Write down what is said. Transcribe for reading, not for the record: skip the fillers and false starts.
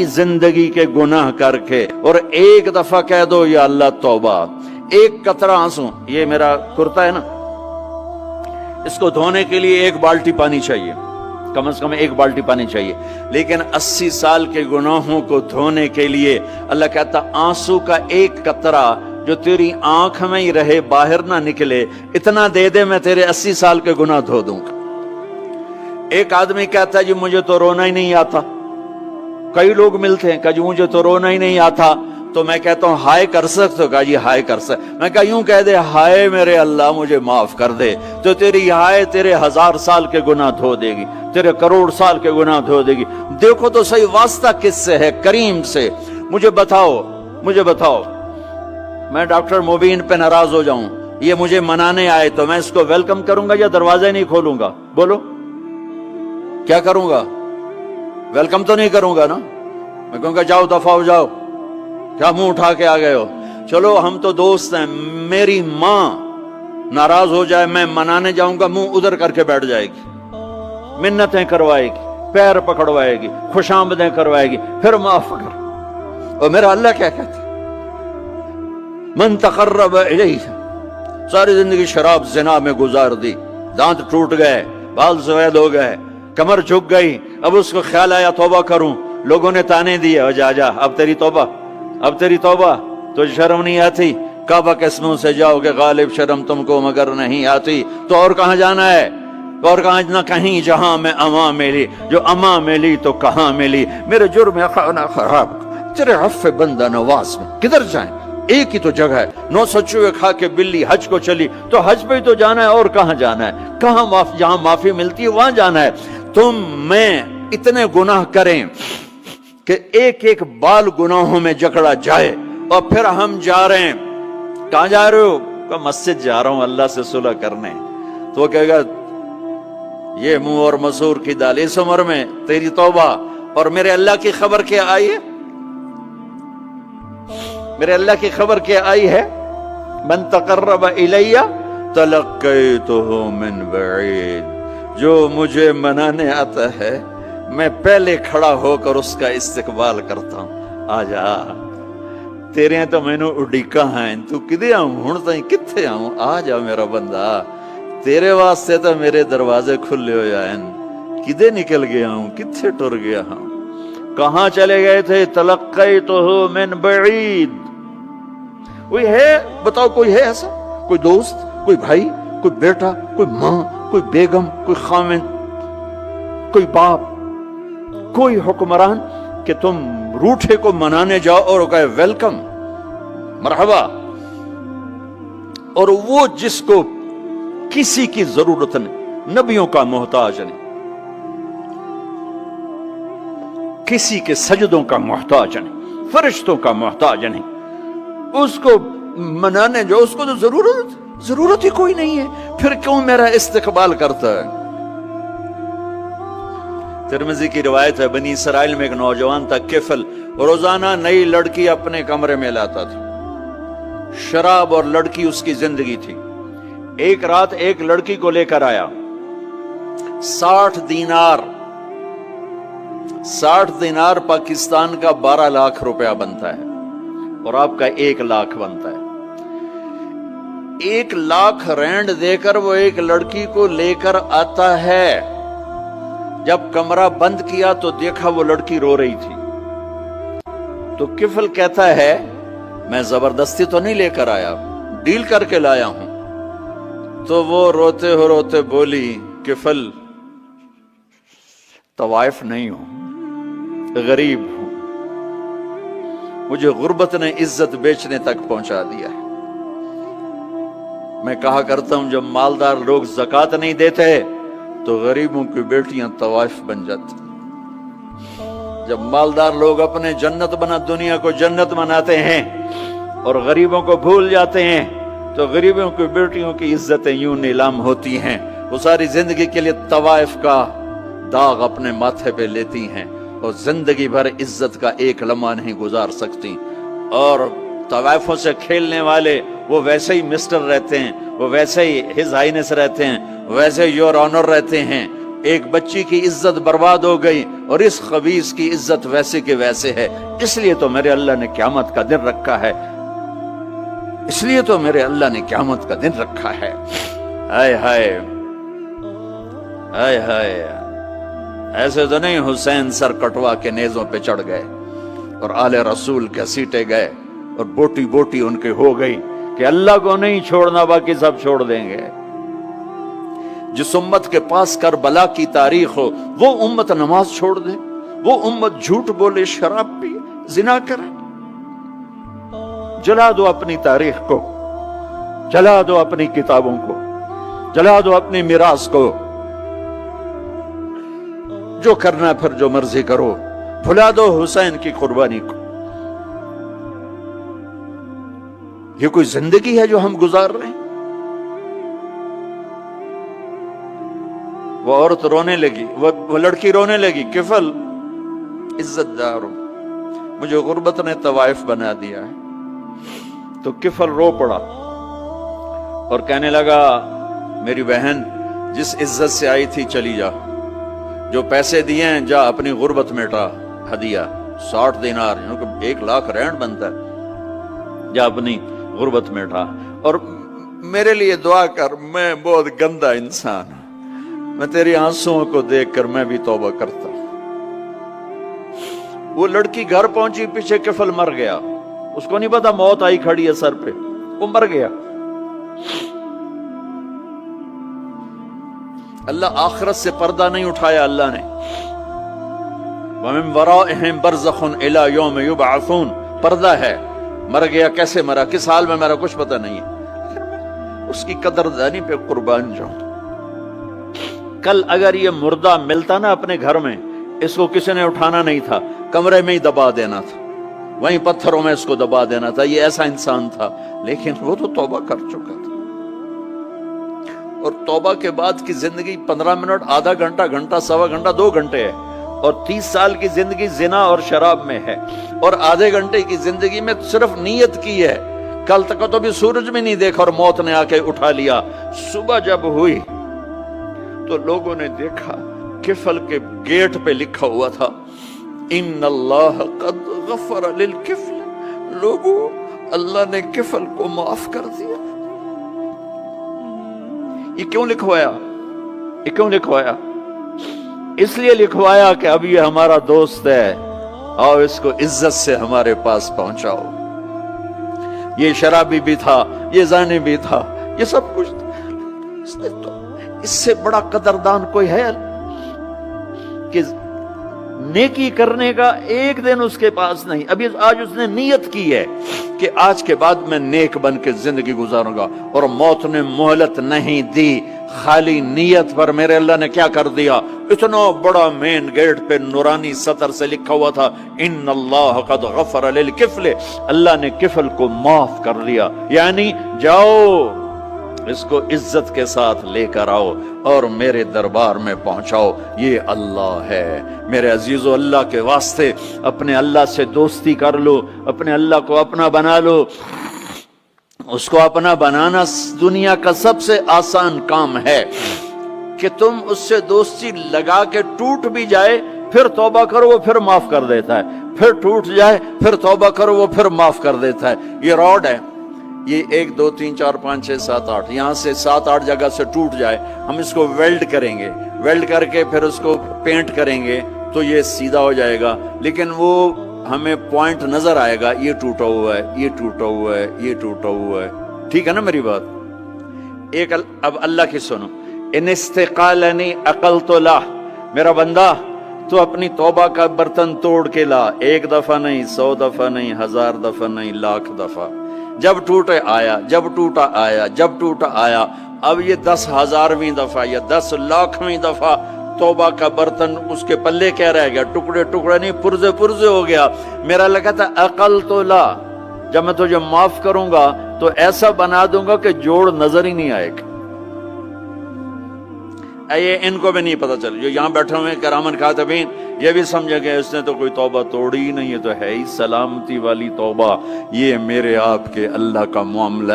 जिंदगी के गुनाह करके और एक दफा कह दो या अल्लाह तौबा, एक कतरा आंसू, ये मेरा कुर्ता है ना, इसको धोने के लिए एक बाल्टी पानी चाहिए, कम से कम एक बाल्टी पानी चाहिए, लेकिन 80 साल के गुनाहों को धोने के लिए अल्लाह कहता आंसू का एक कतरा जो तेरी आंख में ही रहे, बाहर ना निकले, इतना दे दे, मैं तेरे 80 साल के गुनाह धो दूंगा। एक आदमी कहता है जी मुझे तो रोना ही नहीं आता। कई लोग मिलते हैं, कहा जी मुझे तो रोना ही नहीं आता, तो मैं कहता हूं हाय कर सकते हो? कहा जी हाय कर सकते। मैं कहा यूं कह दे, हाय मेरे अल्लाह मुझे माफ कर दे, तो तेरी हाय तेरे 1000 साल के गुनाह धो देगी, तेरे करोड़ साल के गुनाह धो देगी। देखो तो सही वास्ता किससे है? करीम से। मुझे बताओ मैं डॉक्टर मुबीन पे नाराज हो जाऊं, ये मुझे मनाने आए, तो मैं इसको वेलकम करूंगा या दरवाजा नहीं खोलूंगा? बोलो क्या करूंगा? वेलकम तो नहीं करूंगा ना, मैं कहूंगा जाओ दफा हो जाओ, क्या मुंह उठा के आ गए हो? चलो हम तो दोस्त हैं, मेरी मां नाराज हो जाए, मैं मनाने जाऊंगा, मुंह उधर करके बैठ जाएगी, मिन्नतें करवाएगी, पैर पकड़वाएगी, खुशामदें करवाएगी, फिर माफ कर। और मेरा अल्लाह क्या कहता? मन तकर्रब इलैहि, सारी जिंदगी शराब जिना में गुजार दी, दांत टूट गए, बाल सफेद हो गए, कमर झुक गई, अब उसको ख्याल आया तौबा करूं, लोगों ने ताने दिए, जा अब तेरी तौबा, तो शर्म नहीं आती? काबा के मुंह से जाओगे गालिब, शर्म तुमको मगर नहीं आती, तो और कहां जाना है? और कहां ना कहीं जहां में अमा मिली, जो अमा मिली तो कहां मिली, मेरे जुर्म खाना खराब तेरे हफ्फे बंदा नवाज में किधर जाएं? एक ही तो जगह है, 900 चूहे खा के बिल्ली हज को चली, तो हज पे ही तो जाना है, और कहां जाना है? कहां जहां माफी मिलती है वहां जाना है। तुम मैं इतने गुनाह करें कि एक एक बाल गुनाहों में जकड़ा जाए, और फिर हम जा रहे हैं, कहां जा रहे हो? का मस्जिद जा रहा हूं अल्लाह से सुलह करने। तो वो कहेगा ये मुंह और मसूर की दाल, इस उम्र में तेरी तौबा। और मेरे अल्लाह की खबर क्या आई है? मेरे अल्लाह की खबर क्या आई है? मन तकर्रब इलैया तलक्कैतुहु मिन बईद, जो मुझे मनाने आता है मैं पहले खड़ा होकर उसका इस्तकबाल करता हूं। आजा तेरे तो मैनू उड़ीका है, तू किदे आऊं हुण ताईं, किथे आऊं? आ जा मेरा बंदा, तेरे वास्ते तो मेरे दरवाजे खुले हो जाए, किदे निकल गया हूं, किथे टुर गया हूं, कहां चले गए थे? तलक्कैतुहु मिन बईद। कोई है? बताओ कोई है ऐसा? कोई दोस्त, कोई भाई, कोई बेटा, कोई मां, कोई बेगम, कोई खामिन, कोई बाप, कोई हुक्मरान कि तुम रूठे को मनाने जाओ और कहे वेलकम, मरहबा, और वो जिसको किसी की जरूरत नहीं, नबियों का मोहताज नहीं, किसी के सजदों का मोहताज नहीं, फरिश्तों का मोहताज नहीं, उसको मनाने जाओ, उसको तो जरूरत ही कोई नहीं है, फिर क्यों मेरा इस्तकबाल करता है? तिरमिज़ी की रिवायत है, बनी इसराइल में एक नौजवान था किफल, रोजाना नई लड़की अपने कमरे में लाता था, शराब और लड़की उसकी जिंदगी थी। एक रात एक लड़की को लेकर आया, 60 दिनार पाकिस्तान का 12 लाख रुपया बनता है, और आपका 1 लाख बनता है। 1 लाख रैंड देकर वो एक लड़की को लेकर आता है। जब कमरा बंद किया तो देखा वो लड़की रो रही थी, तो किफल कहता है मैं जबरदस्ती तो नहीं लेकर आया, डील करके लाया हूं। तो वो रोते बोली किफल तवाइफ नहीं हूं, गरीब हूं, मुझे गुर्बत ने इज्जत बेचने तक पहुंचा दिया है। मैं कहा करता हूं जब मालदार लोग ज़कात नहीं देते तो गरीबों की बेटियां तवाइफ बन जाती। जब मालदार लोग अपने दुनिया को जन्नत बनाते हैं और गरीबों को भूल जाते हैं, तो गरीबों की बेटियों की इज्जतें यूं नीलाम होती हैं। वो सारी जिंदगी के लिए तवाइफ का दाग अपने माथे पे लेती हैं और जिंदगी भर इज्जत का एक लम्हा नहीं गुजार सकती। और तवाइफों से खेलने वाले वो वैसे ही मिस्टर रहते हैं, वो वैसे ही हिज हाइनेस रहते हैं, वैसे योर ऑनर रहते हैं, ایک بچی کی عزت برباد ہو گئی اور اس خبیث کی عزت ویسے کے ویسے ہے، اس لیے تو میرے اللہ نے قیامت کا دن رکھا ہے، اس لیے تو میرے اللہ نے قیامت کا دن رکھا ہے۔ ہائے ہائے ہائے ہائے، ایسے تو نہیں حسین سر کٹوا کے نیزوں پہ چڑھ گئے اور آل رسول کے سیٹے گئے اور بوٹی بوٹی ان کے ہو گئی کہ اللہ کو نہیں چھوڑنا باقی سب چھوڑ دیں گے۔ جس امت کے پاس کربلا کی تاریخ ہو وہ امت نماز چھوڑ دے، وہ امت جھوٹ بولے، شراب پی، زنا کرے۔ جلا دو اپنی تاریخ کو، جلا دو اپنی کتابوں کو، جلا دو اپنی میراث کو، جو کرنا پھر جو مرضی کرو، بھلا دو حسین کی قربانی کو۔ یہ کوئی زندگی ہے جو ہم گزار رہے ہیں؟ وہ عورت رونے لگی، وہ لڑکی رونے لگی، کفل عزت دار ہوں، مجھے غربت نے طوائف بنا دیا ہے۔ تو کفل رو پڑا اور کہنے لگا میری بہن جس عزت سے آئی تھی چلی جا، جو پیسے دیے ہیں جا اپنی غربت مٹا، ہدیہ 60 دینار، 1 لاکھ رینڈ بنتا ہے، جا اپنی غربت مٹا، اور میرے لیے دعا کر، میں بہت گندا انسان ہوں، میں تیری آنسوؤں کو دیکھ کر میں بھی توبہ کرتا ہوں۔ وہ لڑکی گھر پہنچی، پیچھے کفل مر گیا، اس کو نہیں پتا موت آئی کھڑی ہے سر پہ، وہ مر گیا۔ اللہ آخرت سے پردہ نہیں اٹھایا اللہ نے۔ وَمِن وَرَائِهِمْ بَرْزَخٌ إِلَى يَوْمِ يُبْعَثُونَ، پردہ ہے، مر گیا، کیسے مرا، کس حال میں مرا، کچھ پتہ نہیں ہے، اس کی قدردانی پہ قربان جاؤں۔ کل اگر یہ مردہ ملتا نا اپنے گھر میں، اس کو کسی نے اٹھانا نہیں تھا، کمرے میں ہی دبا دینا تھا، وہیں پتھروں میں اس کو دبا دینا تھا، یہ ایسا انسان تھا، لیکن وہ تو توبہ کر چکا تھا۔ اور توبہ کے بعد کی زندگی 15 منٹ، آدھا گھنٹہ، گھنٹہ، سوا گھنٹہ، 2 گھنٹے ہے، اور 30 سال کی زندگی زنا اور شراب میں ہے، اور آدھے گھنٹے کی زندگی میں صرف نیت کی ہے۔ کل تک تو بھی سورج میں نہیں دیکھا اور موت نے آ کے اٹھا لیا۔ صبح جب ہوئی تو لوگوں نے دیکھا کفل کے گیٹ پہ لکھا ہوا تھا ان اللہ قد غفر للکفل، لوگوں اللہ نے کفل کو معاف کر دیا۔ یہ کیوں لکھوایا؟ یہ کیوں لکھوایا؟ اس لیے لکھوایا کہ اب یہ ہمارا دوست ہے، اور اس کو عزت سے ہمارے پاس پہنچاؤ۔ یہ شرابی بھی تھا، یہ زانی بھی تھا، یہ سب کچھ تھا۔ اس سے بڑا قدردان کوئی ہے کہ نیکی کرنے کا ایک دن اس کے پاس نہیں؟ ابھی آج اس نے نیت کی ہے کہ آج کے بعد میں نیک بن کے زندگی گزاروں گا، اور موت نے مہلت نہیں دی، خالی نیت پر میرے اللہ نے کیا کر دیا، اتنا بڑا مین گیٹ پہ نورانی سطر سے لکھا ہوا تھا ان اللہ قد غفر للکفل، اللہ نے کفل کو معاف کر دیا، یعنی جاؤ اس کو عزت کے ساتھ لے کر آؤ اور میرے دربار میں پہنچاؤ، یہ اللہ ہے۔ میرے عزیزو، اللہ کے واسطے اپنے اللہ سے دوستی کر لو، اپنے اللہ کو اپنا بنا لو۔ اس کو اپنا بنانا دنیا کا سب سے آسان کام ہے کہ تم اس سے دوستی لگا کے ٹوٹ بھی جائے پھر توبہ کرو وہ پھر معاف کر دیتا ہے، پھر ٹوٹ جائے پھر توبہ کرو وہ پھر معاف کر دیتا ہے۔ یہ راڈ ہے، یہ 1 2 3 4 5 6 7 8 یہاں سے 7 8 جگہ سے ٹوٹ جائے، ہم اس کو ویلڈ کریں گے، ویلڈ کر کے پھر اس کو پینٹ کریں گے تو یہ سیدھا ہو جائے گا، لیکن وہ ہمیں پوائنٹ نظر آئے گا، یہ ٹوٹا ہوا ہے، یہ ٹوٹا ہوا ہے، یہ ٹوٹا ہوا ہے۔ ٹھیک ہے نا میری بات؟ ایک اب اللہ کی سنو، ان استقالنی عقلت لا، میرا بندہ تو اپنی توبہ کا برتن توڑ کے لا، 1 دفعہ نہیں، 100 دفعہ نہیں، 1000 دفعہ نہیں، 1,00,000 دفعہ، جب ٹوٹے آیا، جب ٹوٹا آیا، جب ٹوٹا آیا۔ اب یہ 10,000ویں دفعہ یا 10,00,000ویں دفعہ توبہ کا برتن اس کے پلے کیا رہ گیا، ٹکڑے ٹکڑے نہیں، پرزے پرزے ہو گیا۔ میرا لگا تھا عقل تو لا، جب میں تجھے معاف کروں گا تو ایسا بنا دوں گا کہ جوڑ نظر ہی نہیں آئے گا۔ یہ ان کو بھی نہیں پتا چل، جو یہاں بیٹھے ہوئے کرامن کاتبین، یہ بھی سمجھے گئے اس نے تو کوئی توبہ توڑی ہی نہیں، ہے تو ہے ہی سلامتی والی توبہ۔ یہ میرے آپ کے اللہ کا معاملہ